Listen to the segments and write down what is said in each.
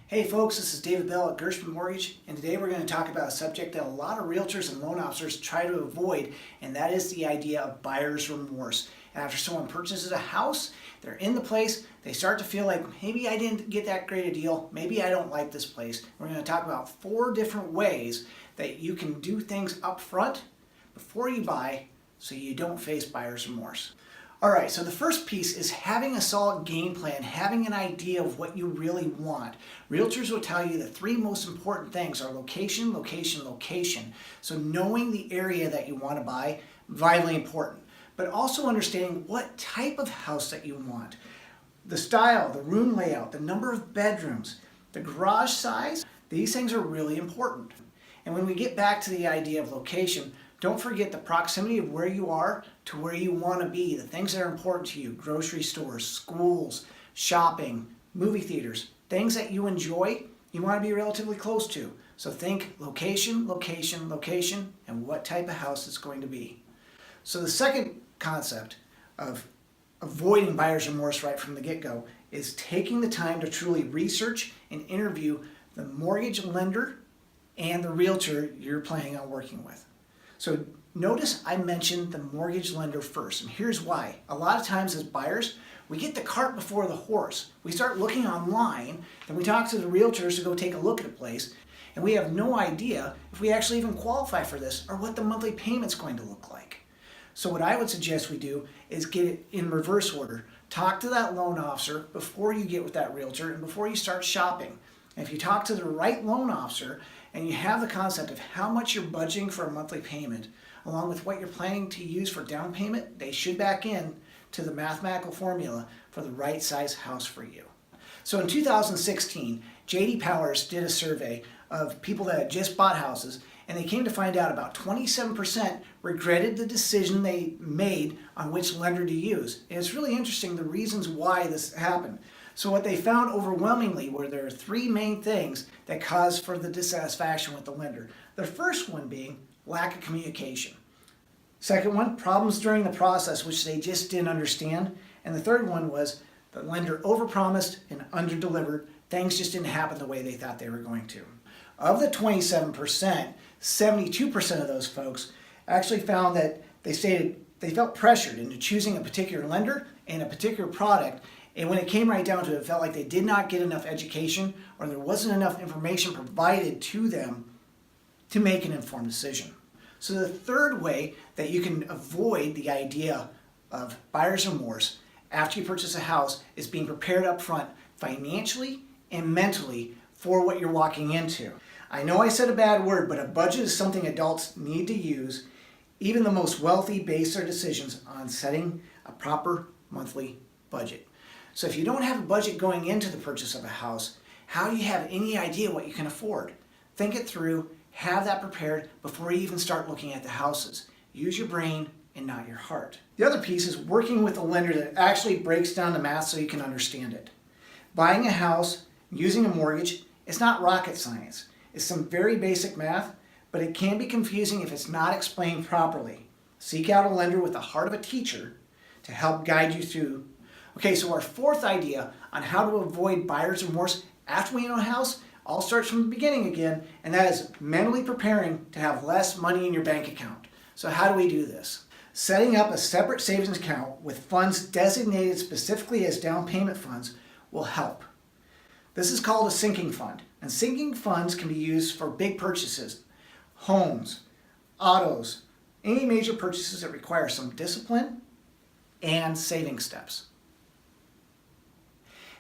Hey folks, this is David Bell at Gershman Mortgage, and today we're going to talk about a subject that a lot of realtors and loan officers try to avoid, and that is the idea of buyer's remorse. And after someone purchases a house, they're in the place, they start to feel like maybe I didn't get that great a deal, maybe I don't like this place. We're going to talk about 4 different ways that you can do things up front before you buy so you don't face buyer's remorse. Alright, so the first piece is having a solid game plan, having an idea of what you really want. Realtors will tell you the 3 most important things are location, location, location. So knowing the area that you want to buy, vitally important. But also understanding what type of house that you want. The style, the room layout, the number of bedrooms, the garage size, these things are really important. And when we get back to the idea of location, don't forget the proximity of where you are to where you want to be, the things that are important to you, grocery stores, schools, shopping, movie theaters, things that you enjoy, you want to be relatively close to. So think location, location, location, and what type of house it's going to be. So the second concept of avoiding buyer's remorse right from the get-go is taking the time to truly research and interview the mortgage lender and the realtor you're planning on working with. So notice I mentioned the mortgage lender first, and here's why. A lot of times as buyers, we get the cart before the horse. We start looking online, then we talk to the realtors to go take a look at a place, and we have no idea if we actually even qualify for this or what the monthly payment's going to look like. So what I would suggest we do is get it in reverse order. Talk to that loan officer before you get with that realtor and before you start shopping. And if you talk to the right loan officer and you have the concept of how much you're budgeting for a monthly payment, along with what you're planning to use for down payment, they should back in to the mathematical formula for the right size house for you. So in 2016, J.D. Powers did a survey of people that had just bought houses, and they came to find out about 27% regretted the decision they made on which lender to use. And it's really interesting the reasons why this happened. So what they found overwhelmingly were there are 3 main things that cause for the dissatisfaction with the lender. The first one being lack of communication. Second one, problems during the process which they just didn't understand. And the third one was the lender overpromised and underdelivered. Things just didn't happen the way they thought they were going to. Of the 27%, 72% of those folks actually found that they stated they felt pressured into choosing a particular lender and a particular product. And when it came right down to it, it felt like they did not get enough education or there wasn't enough information provided to them to make an informed decision. So the third way that you can avoid the idea of buyer's remorse after you purchase a house is being prepared up front financially and mentally for what you're walking into. I know I said a bad word, but a budget is something adults need to use. Even the most wealthy base their decisions on setting a proper monthly budget. So if you don't have a budget going into the purchase of a house, how do you have any idea what you can afford? Think it through, have that prepared before you even start looking at the houses. Use your brain and not your heart. The other piece is working with a lender that actually breaks down the math so you can understand it. Buying a house, using a mortgage, it's not rocket science. It's some very basic math, but it can be confusing if it's not explained properly. Seek out a lender with the heart of a teacher to help guide you through. Okay, so our 4th idea on how to avoid buyer's remorse after we own a house all starts from the beginning again, and that is mentally preparing to have less money in your bank account. So how do we do this? Setting up a separate savings account with funds designated specifically as down payment funds will help. This is called a sinking fund, and sinking funds can be used for big purchases, homes, autos, any major purchases that require some discipline and saving steps.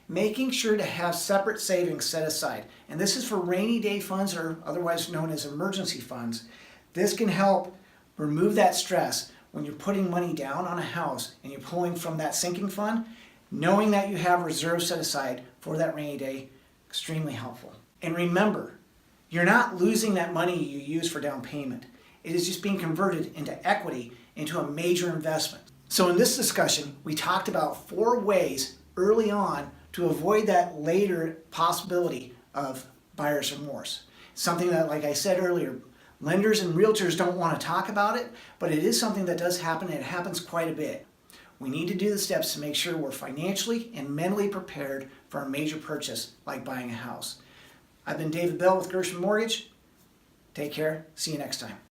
Making sure to have separate savings set aside. And this is for rainy day funds, or otherwise known as emergency funds. This can help remove that stress when you're putting money down on a house and you're pulling from that sinking fund. Knowing that you have reserves set aside for that rainy day, extremely helpful. And remember, you're not losing that money you use for down payment. It is just being converted into equity, into a major investment. So in this discussion, we talked about 4 ways early on to avoid that later possibility of buyer's remorse. Something that, like I said earlier, lenders and realtors don't want to talk about it, but it is something that does happen, and it happens quite a bit. We need to do the steps to make sure we're financially and mentally prepared for a major purchase like buying a house. I've been David Bell with Gershman Mortgage. Take care. See you next time.